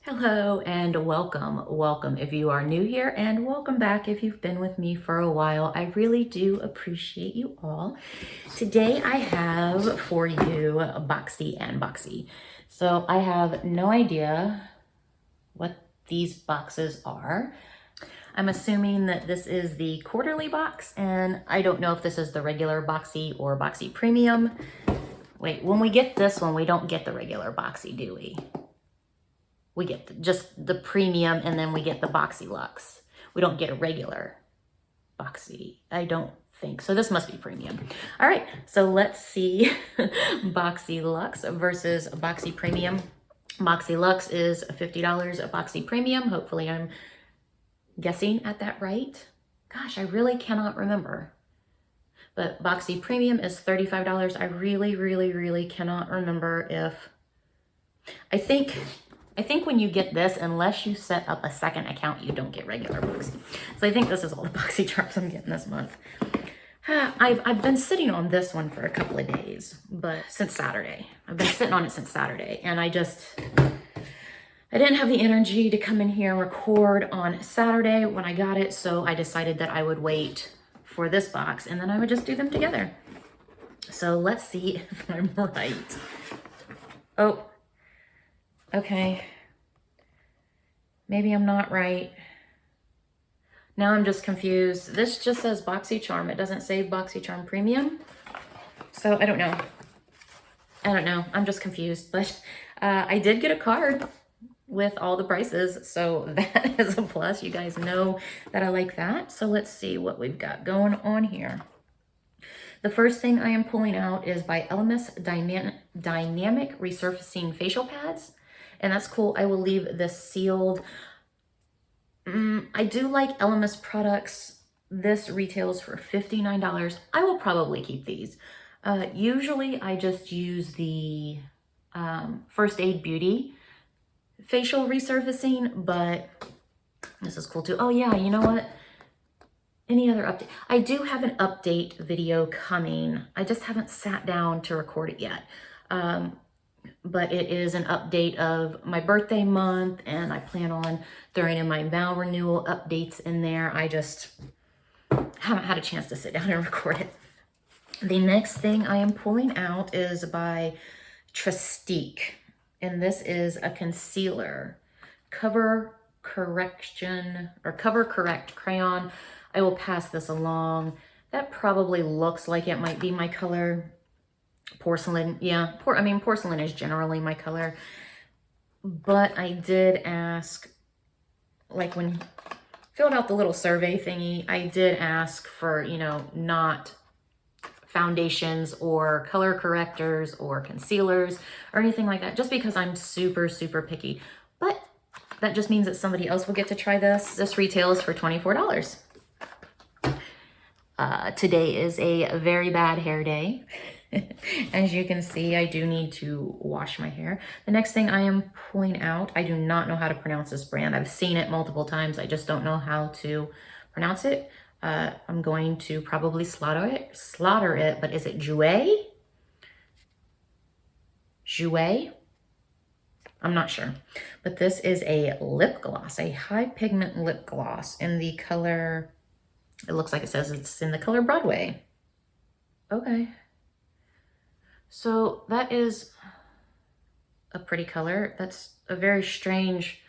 Hello and welcome if you are new here, and welcome back if you've been with me for a while. I really do appreciate you all. Today I have for you Boxy and Boxy. So I have no idea what these boxes are. I'm assuming that this is the quarterly box, and I don't know if this is the regular Boxy or Boxy Premium. Wait, when we get this one, we don't get the regular Boxy, do we? We get just the premium, and then we get the Boxy Luxe. We don't get a regular Boxy. I don't think so. This must be premium. All right, so let's see Boxy Luxe versus Boxy Premium. Boxy Luxe is $50, a Boxy Premium. Hopefully I'm guessing at that right. Gosh, I really cannot remember. But Boxy Premium is $35. I really cannot remember if... I think when you get this, unless you set up a second account, you don't get regular Boxy. So I think this is all the Boxycharms I'm getting this month. I've been sitting on this one for a couple of days, but since Saturday. I've been sitting on it since Saturday, and I didn't have the energy to come in here and record on Saturday when I got it, so I decided that I would wait for this box, and then I would just do them together. So let's see if I'm right. Oh. Okay, maybe I'm not right. Now I'm just confused. This just says Boxycharm. It doesn't say Boxycharm Premium. So I don't know. I'm just confused. But I did get a card with all the prices. So that is a plus. You guys know that I like that. So let's see what we've got going on here. The first thing I am pulling out is by Elemis Dynamic Resurfacing Facial Pads. And that's cool. I will leave this sealed. I do like Elemis products. This retails for $59. I will probably keep these. Usually I just use the First Aid Beauty facial resurfacing, but this is cool too. Oh yeah, you know what? Any other update? I do have an update video coming. I just haven't sat down to record it yet. But it is an update of my birthday month, and I plan on throwing in my vow renewal updates in there. I just haven't had a chance to sit down and record it. The next thing I am pulling out is by Trestique, and this is a concealer, Cover Correct Crayon. I will pass this along. That probably looks like it might be my color. Porcelain, yeah. Porcelain is generally my color. But I did ask, like when you filled out the little survey thingy, I did ask for, not foundations or color correctors or concealers or anything like that, just because I'm super picky. But that just means that somebody else will get to try this. This retails for $24. Today is a very bad hair day. As you can see, I do need to wash my hair. The next thing I am pulling out, I do not know how to pronounce this brand. I've seen it multiple times. I just don't know how to pronounce it. I'm going to probably slaughter it, but is it Jouer? Jouer? I'm not sure. But this is a lip gloss, a high pigment lip gloss in the color, it looks like it says it's in the color Broadway. Okay. So that is a pretty color. That's a very strange,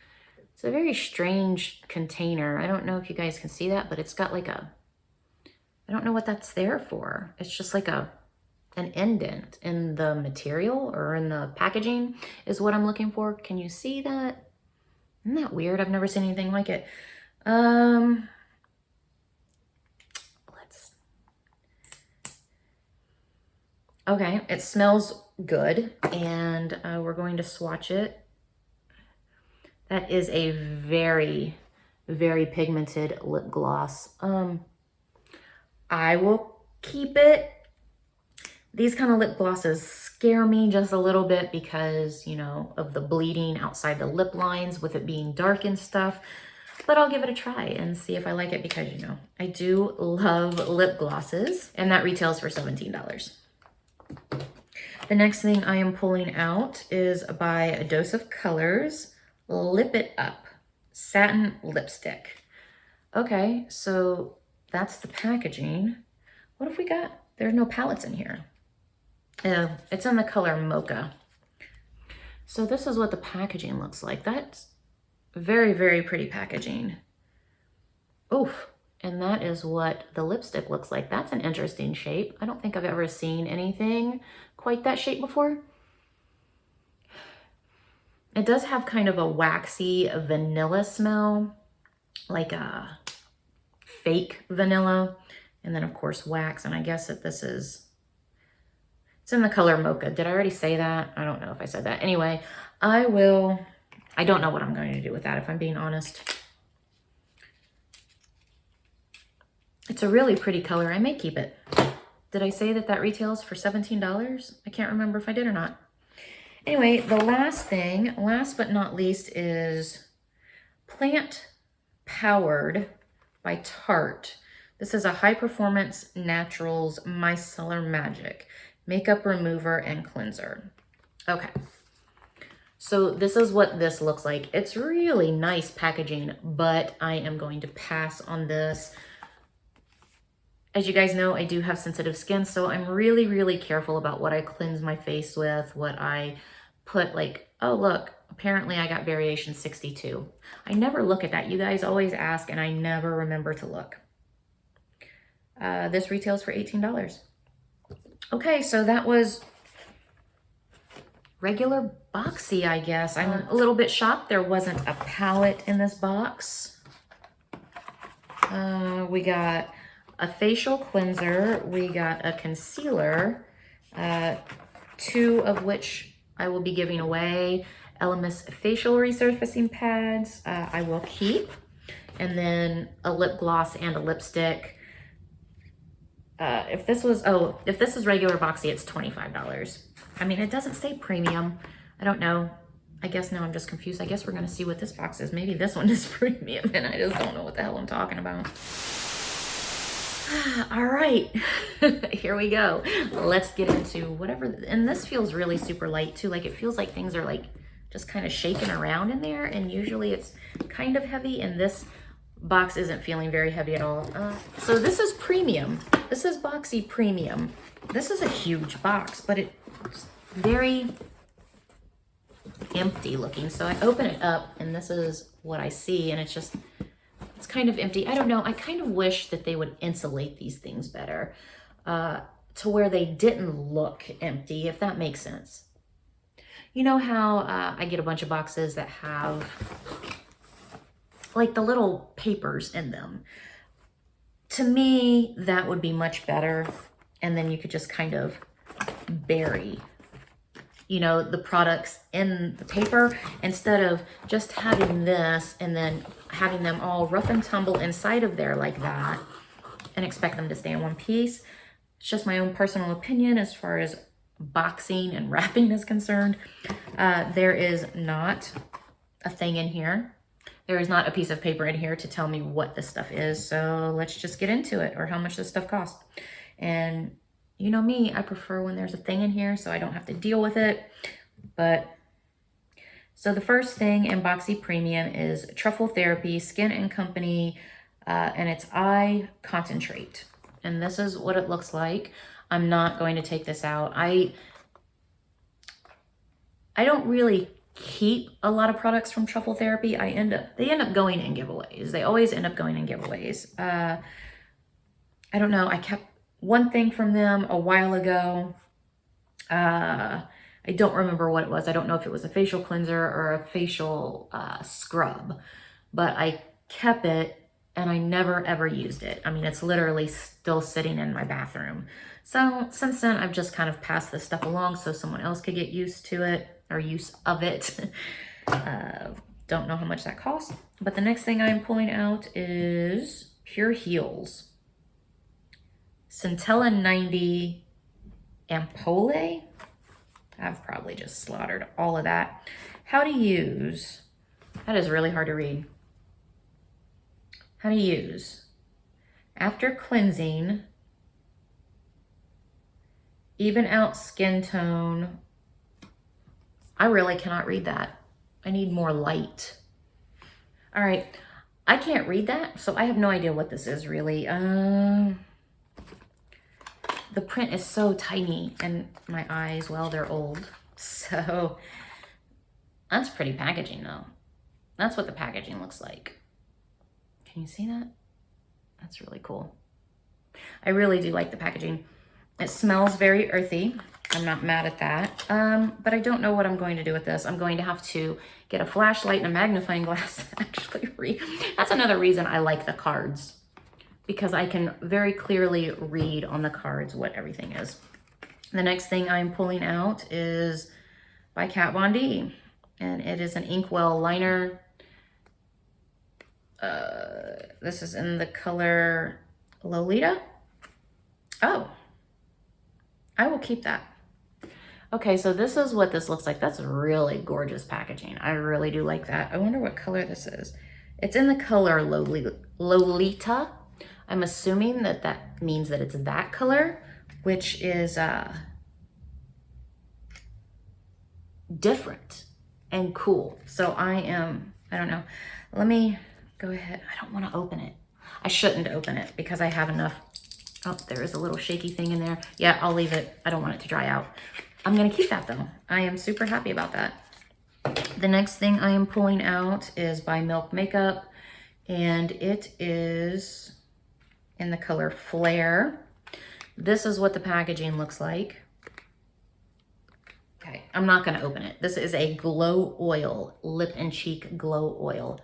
it's a very strange container. I don't know if you guys can see that, but it's got like a, I don't know what that's there for. It's just like an indent in the material or in the packaging is what I'm looking for. Can you see that? Isn't that weird? I've never seen anything like it. Okay, it smells good, and we're going to swatch it. That is a very pigmented lip gloss. I will keep it. These kind of lip glosses scare me just a little bit because, of the bleeding outside the lip lines with it being dark and stuff. But I'll give it a try and see if I like it because, I do love lip glosses, and that retails for $17. The next thing I am pulling out is by A Dose of Colors, Lip It Up Satin Lipstick. Okay, so that's the packaging. What have we got? There's no palettes in here. It's in the color Mocha. So this is what the packaging looks like. That's very, very pretty packaging. Oof. And that is what the lipstick looks like. That's an interesting shape. I don't think I've ever seen anything quite that shape before. It does have kind of a waxy vanilla smell, like a fake vanilla. And then of course wax. And I guess that this is, it's in the color Mocha. Did I already say that? I don't know if I said that. Anyway, I don't know what I'm going to do with that, if I'm being honest. It's a really pretty color. I may keep it. Did I say that that retails for $17? I can't remember if I did or not. Anyway, the last thing, last but not least, is Plant Powered by Tarte. This is a High Performance Naturals Micellar Magic Makeup Remover and Cleanser. Okay. So this is what this looks like. It's really nice packaging, but I am going to pass on this. As you guys know, I do have sensitive skin, so I'm really, really careful about what I cleanse my face with, what I put, like, oh, look, apparently I got variation 62. I never look at that. You guys always ask, and I never remember to look. This retails for $18. Okay, so that was regular Boxy, I guess. I'm a little bit shocked there wasn't a palette in this box. We got a facial cleanser, we got a concealer, 2 of which I will be giving away. Elemis facial resurfacing pads, I will keep. And then a lip gloss and a lipstick. If this is regular Boxy, it's $25. I mean, it doesn't say premium. I don't know. I guess now I'm just confused. I guess we're gonna see what this box is. Maybe this one is premium and I just don't know what the hell I'm talking about. All right, here we go. Let's get into whatever, and this feels really super light too. Like it feels like things are like just kind of shaking around in there, and usually it's kind of heavy, and this box isn't feeling very heavy at all. So this is premium. This is Boxy Premium. This is a huge box, but it's very empty looking. So I open it up and this is what I see, and it's kind of empty. I don't know. I kind of wish that they would insulate these things better to where they didn't look empty, if that makes sense. You know how I get a bunch of boxes that have like the little papers in them. To me, that would be much better. And then you could just kind of bury, you know, the products in the paper instead of just having this and then having them all rough and tumble inside of there like that and expect them to stay in one piece. It's just my own personal opinion as far as boxing and wrapping is concerned. There is not a thing in here. There is not a piece of paper in here to tell me what this stuff is. So let's just get into it, or how much this stuff costs. And you know me, I prefer when there's a thing in here so I don't have to deal with it. But so the first thing in Boxy Premium is Truffle Therapy Skin and Company, and it's Eye Concentrate. And this is what it looks like. I'm not going to take this out. I don't really keep a lot of products from Truffle Therapy. They end up going in giveaways. They always end up going in giveaways. I don't know. I kept one thing from them a while ago. I don't remember what it was. I don't know if it was a facial cleanser or a facial scrub, but I kept it and I never ever used it. I mean, it's literally still sitting in my bathroom. So since then, I've just kind of passed this stuff along so someone else could get used to it or use of it. Don't know how much that costs. But the next thing I'm pulling out is Pure Heals. Centella 90 Ampoule. I've probably just slaughtered all of that. How to use. That is really hard to read. How to use. After cleansing, even out skin tone. I really cannot read that. I need more light. All right, I can't read that, so I have no idea what this is really. The print is so tiny, and my eyes, well, they're old. So that's pretty packaging though. That's what the packaging looks like. Can you see that? That's really cool. I really do like the packaging. It smells very earthy. I'm not mad at that. But I don't know what I'm going to do with this. I'm going to have to get a flashlight and a magnifying glass to actually read. That's another reason I like the cards, because I can very clearly read on the cards what everything is. The next thing I'm pulling out is by Kat Von D, and it is an inkwell liner. This is in the color Lolita. Oh, I will keep that. Okay, so this is what this looks like. That's really gorgeous packaging. I really do like that. I wonder what color this is. It's in the color Lolita. I'm assuming that that means that it's that color, which is different and cool. So I don't know. Let me go ahead. I don't want to open it. I shouldn't open it because I have enough. Oh, there is a little shaky thing in there. Yeah, I'll leave it. I don't want it to dry out. I'm going to keep that though. I am super happy about that. The next thing I am pulling out is by Milk Makeup, and it is in the color Flare. This is what the packaging looks like. Okay, I'm not going to open it. This is a glow oil, lip and cheek glow oil.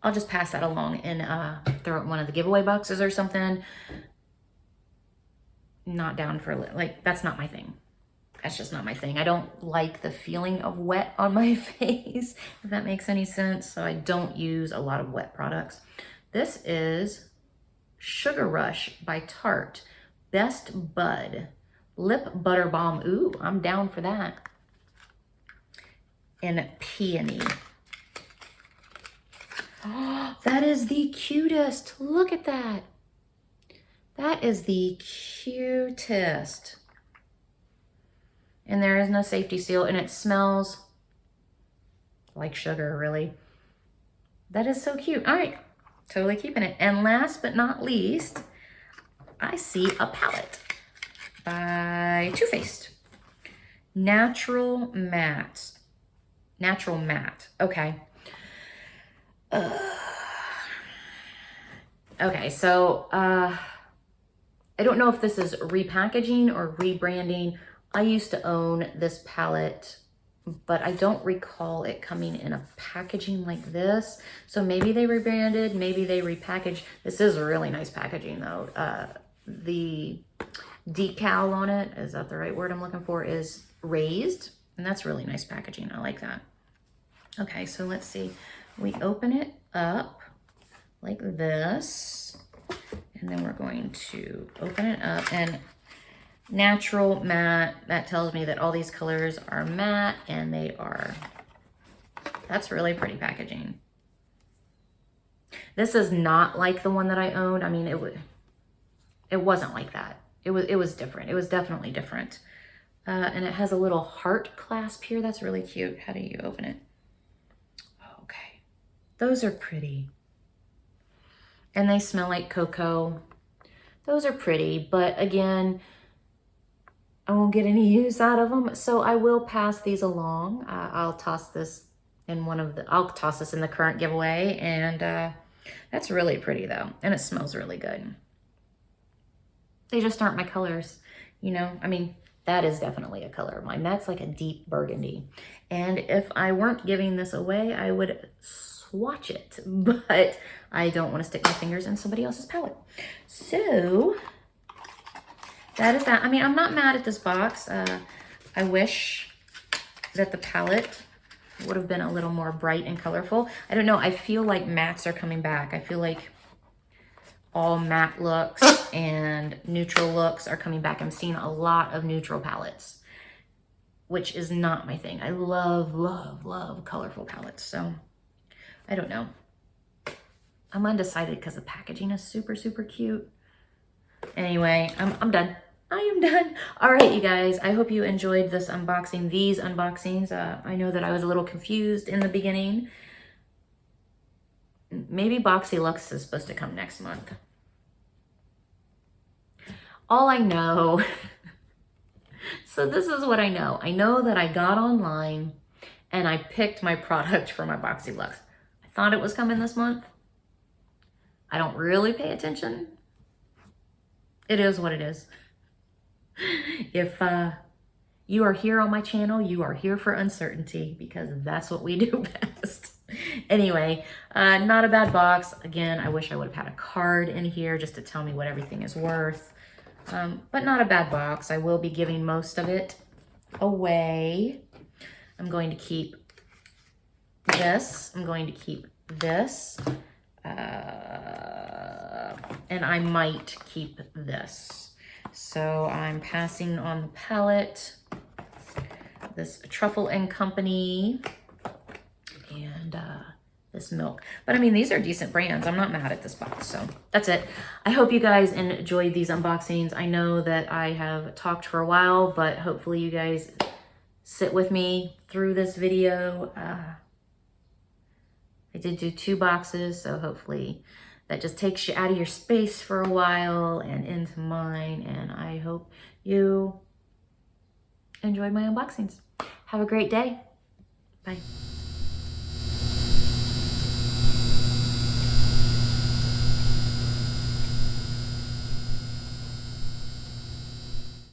I'll just pass that along and throw it in one of the giveaway boxes or something. Not down for, like, that's not my thing. That's just not my thing. I don't like the feeling of wet on my face, if that makes any sense. So I don't use a lot of wet products. This is Sugar Rush by Tarte. Best Bud. Lip Butter Balm. Ooh, I'm down for that. And Peony. Oh, that is the cutest. Look at that. That is the cutest. And there is no safety seal, and it smells like sugar, really. That is so cute. All right, totally keeping it. And last but not least, I see a palette by Too Faced. Natural Matte. Natural Matte, okay. Okay, so I don't know if this is repackaging or rebranding. I used to own this palette, but I don't recall it coming in a packaging like this. So maybe they rebranded, maybe they repackaged. This is a really nice packaging though. The decal on it, is that the right word I'm looking for, is raised. And that's really nice packaging. I like that. Okay, so let's see. We open it up like this, and then we're going to open it up, and Natural Matte, that tells me that all these colors are matte, and they are, that's really pretty packaging. This is not like the one that I owned. I mean, it wasn't like that. It was different. It was definitely different. And it has a little heart clasp here. That's really cute. How do you open it? Okay. Those are pretty. And they smell like cocoa. Those are pretty, but again, I won't get any use out of them, so I will pass these along. I'll toss this in I'll toss this in the current giveaway, and that's really pretty though, and it smells really good. They just aren't my colors, you know? I mean, that is definitely a color of mine. That's like a deep burgundy. And if I weren't giving this away, I would swatch it, but I don't want to stick my fingers in somebody else's palette. So that is that. I mean, I'm not mad at this box. I wish that the palette would have been a little more bright and colorful. I don't know. I feel like mattes are coming back. I feel like all matte looks and neutral looks are coming back. I'm seeing a lot of neutral palettes, which is not my thing. I love, love, love colorful palettes. So I don't know. I'm undecided because the packaging is super, super cute. Anyway, I'm done. I am done. All right, you guys, I hope you enjoyed this unboxing, these unboxings. I know that I was a little confused in the beginning. Maybe Boxy Lux is supposed to come next month. All I know, so this is what I know. I know that I got online and I picked my product for my Boxy Lux. I thought it was coming this month. I don't really pay attention. It is what it is. If you are here on my channel, you are here for uncertainty, because that's what we do best. Anyway, not a bad box. Again, I wish I would have had a card in here just to tell me what everything is worth. But not a bad box. I will be giving most of it away. I'm going to keep this. I'm going to keep this. And I might keep this. So I'm passing on the palette, this Truffle and Company, and this milk. But I mean, these are decent brands. I'm not mad at this box. So that's it. I hope you guys enjoyed these unboxings. I know that I have talked for a while, but hopefully you guys sit with me through this video. I did do 2 boxes, so hopefully that just takes you out of your space for a while and into mine. And I hope you enjoyed my unboxings. Have a great day. Bye.